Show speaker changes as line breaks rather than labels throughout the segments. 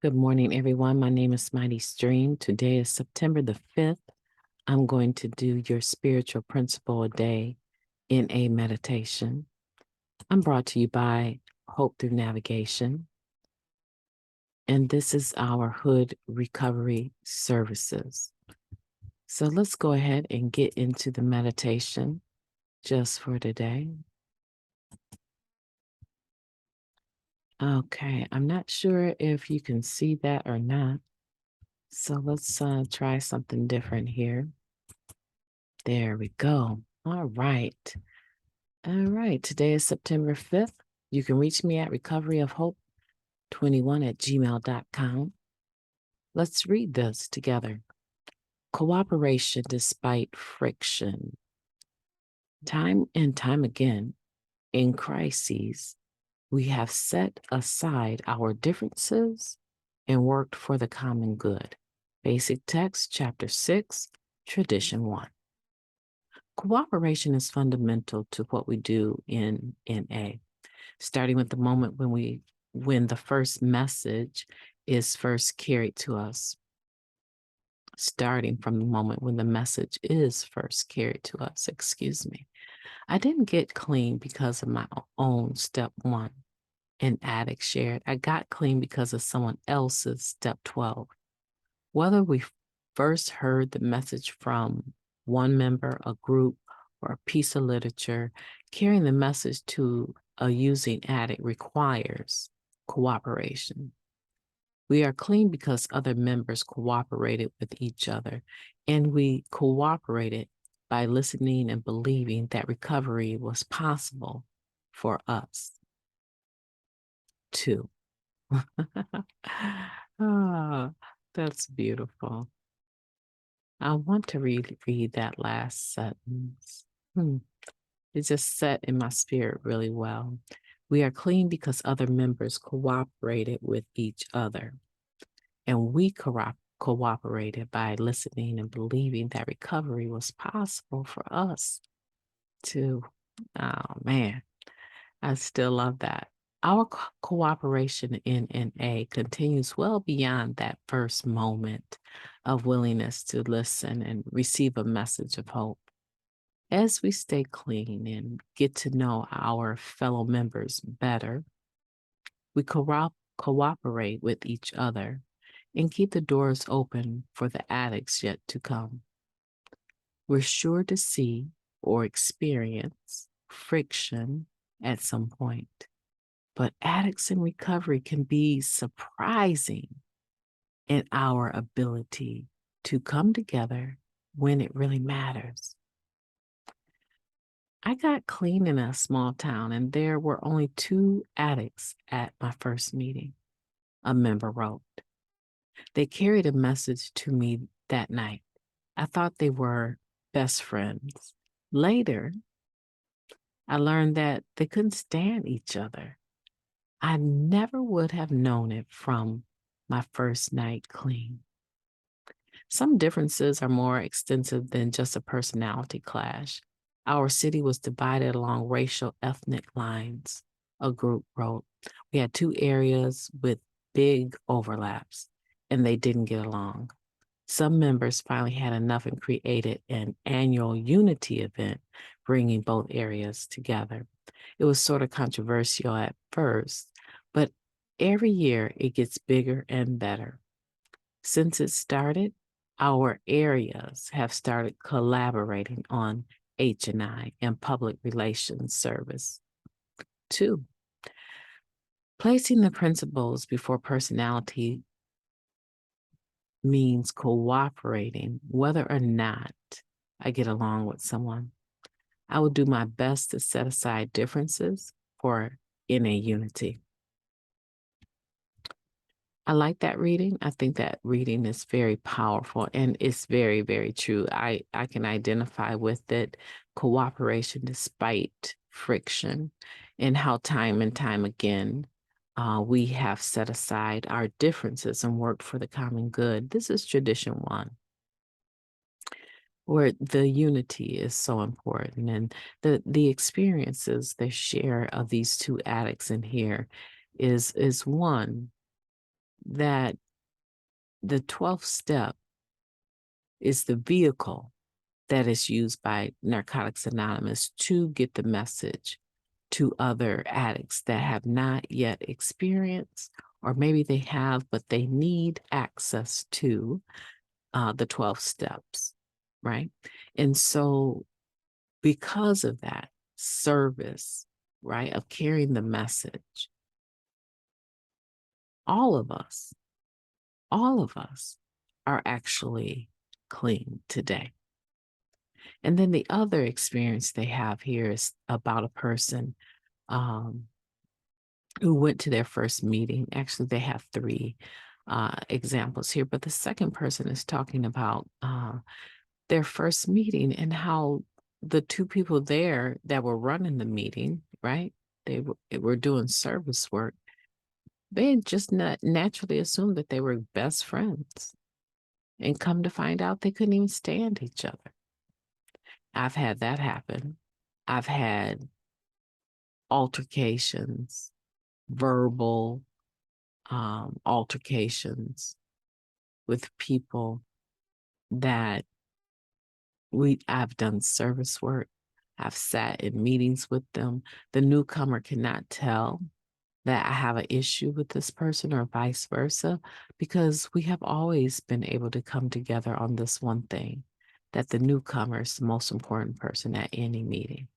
Good morning, everyone. My name is MightyStream. Today is September the 5th. I'm going to do your spiritual principle a day in a meditation. I'm brought to you by Hope Through Navigation. And this is our H.O.O.D recovery services. So let's go ahead and get into the meditation just for today. Okay, I'm not sure if you can see that or not. So let's try something different here. There we go. All right. All right. Today is September 5th. You can reach me at recoveryofhope21@gmail.com. Let's read this together. Cooperation despite friction. Time and time again, in crises, we have set aside our differences and worked for the common good. Basic text, chapter 6, tradition 1. Cooperation is fundamental to what we do in NA, starting with the moment when the first message is first carried to us. Starting from the moment when the message is first carried to us, I didn't get clean because of my own step 1. An addict shared, I got clean because of someone else's step 12. Whether we first heard the message from one member, a group, or a piece of literature, carrying the message to a using addict requires cooperation. We are clean because other members cooperated with each other, and we cooperated by listening and believing that recovery was possible for us too. Ah, that's beautiful. I want to read that last sentence. It just set in my spirit really well. We are clean because other members cooperated with each other. And we cooperated by listening and believing that recovery was possible for us too. Oh, man, I still love that. Our cooperation in NA continues well beyond that first moment of willingness to listen and receive a message of hope. As we stay clean and get to know our fellow members better, we cooperate with each other and keep the doors open for the addicts yet to come. We're sure to see or experience friction at some point. But addicts in recovery can be surprising in our ability to come together when it really matters. I got clean in a small town, and there were only 2 addicts at my first meeting, a member wrote. They carried a message to me that night. I thought they were best friends. Later, I learned that they couldn't stand each other. I never would have known it from my first night clean. Some differences are more extensive than just a personality clash. Our city was divided along racial, ethnic lines, a group wrote. We had 2 areas with big overlaps, and they didn't get along. Some members finally had enough and created an annual unity event, bringing both areas together. It was sort of controversial at first, but every year it gets bigger and better. Since it started, our areas have started collaborating on H&I and public relations service. 2, placing the principles before personality means cooperating whether or not I get along with someone. I will do my best to set aside differences for NA unity. I like that reading. I think that reading is very powerful, and it's very, very true. I can identify with it, cooperation despite friction, and how time and time again we have set aside our differences and worked for the common good. This is tradition 1, where the unity is so important, and the experiences they share of these 2 addicts in here is one that the 12th step is the vehicle that is used by Narcotics Anonymous to get the message to other addicts that have not yet experienced, or maybe they have, but they need access to the 12 steps, right? And so, because of that service, right, of carrying the message, all of us, all of us are actually clean today. And then the other experience they have here is about a person um, who went to their first meeting. Actually, they have three examples here, but the second person is talking about their first meeting and how the two people there that were running the meeting, right? They were doing service work. They had just not naturally assumed that they were best friends, and come to find out they couldn't even stand each other. I've had that happen. I've had altercations, verbal altercations with people that I've done service work. I've sat in meetings with them. The newcomer cannot tell that I have an issue with this person or vice versa, because we have always been able to come together on this one thing, that the newcomer is the most important person at any meeting.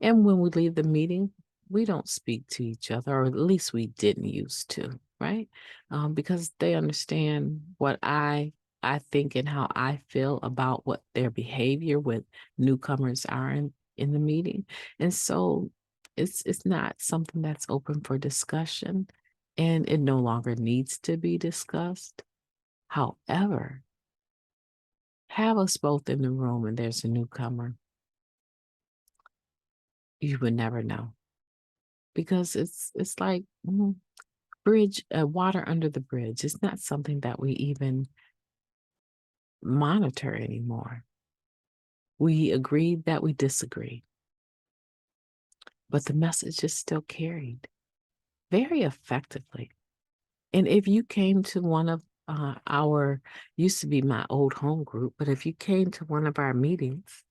And when we leave the meeting, we don't speak to each other, or at least we didn't used to, right? Because they understand what I think and how I feel about what their behavior with newcomers are in the meeting. And so it's not something that's open for discussion, and it no longer needs to be discussed. However, have us both in the room and there's a newcomer, you would never know, because it's like water under the bridge. It's not something that we even monitor anymore. We agreed that we disagree, but the message is still carried very effectively. And if you came to one of our, used to be my old home group, but if you came to one of our meetings,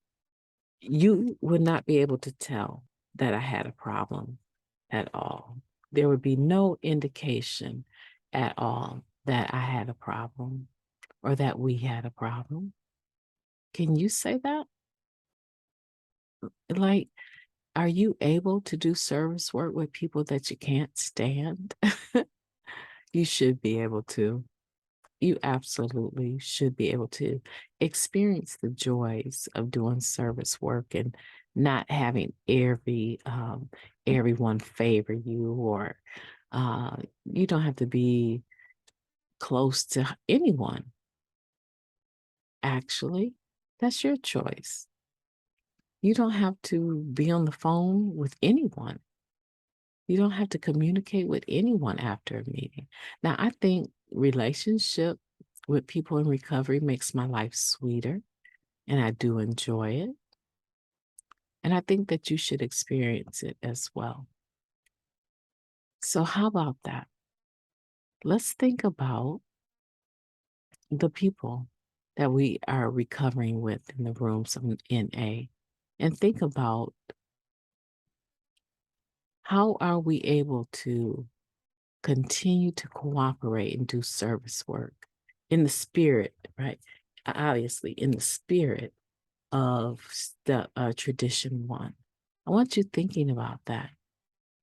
you would not be able to tell that I had a problem at all. There would be no indication at all that I had a problem or that we had a problem. Can you say that? Like, are you able to do service work with people that you can't stand? You should be able to. You absolutely should be able to experience the joys of doing service work and not having everyone favor you, or uh, you don't have to be close to anyone. Actually, that's your choice. You don't have to be on the phone with anyone. You don't have to communicate with anyone after a meeting. Now, I think relationship with people in recovery makes my life sweeter, and I do enjoy it. And I think that you should experience it as well. So, how about that? Let's think about the people that we are recovering with in the rooms of NA, and think about, how are we able to continue to cooperate and do service work in the spirit, right? Obviously, in the spirit of the tradition one. I want you thinking about that.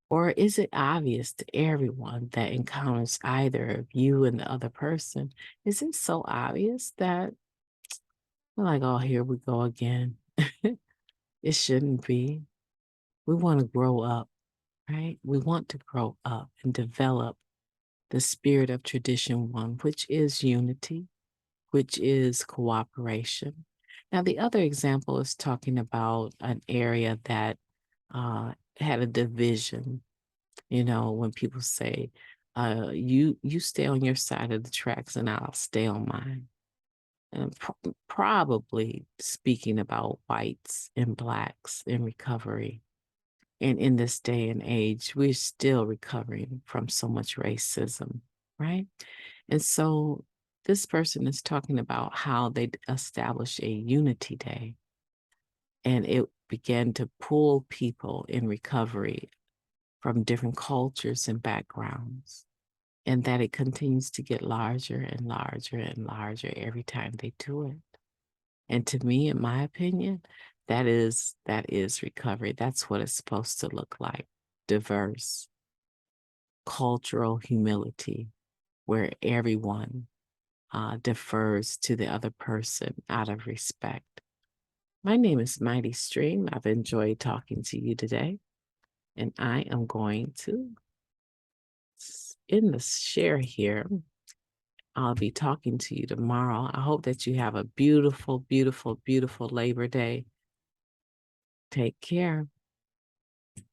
Or is it obvious to everyone that encounters either of you and the other person? Is it so obvious that we're like, oh, here we go again? It shouldn't be. We want to grow up, right? We want to grow up and develop the spirit of tradition one, which is unity, which is cooperation. Now, the other example is talking about an area that had a division. You know, when people say, you stay on your side of the tracks and I'll stay on mine. And probably speaking about whites and blacks in recovery. And in this day and age, we're still recovering from so much racism, right? And so this person is talking about how they established a unity day, and it began to pull people in recovery from different cultures and backgrounds, and that it continues to get larger and larger and larger every time they do it. And to me, in my opinion, that is recovery. That's what it's supposed to look like. Diverse, cultural humility, where everyone defers to the other person out of respect. My name is Mighty Stream. I've enjoyed talking to you today, and I am going to end the share here. I'll be talking to you tomorrow. I hope that you have a beautiful, beautiful, beautiful Labor Day. Take care.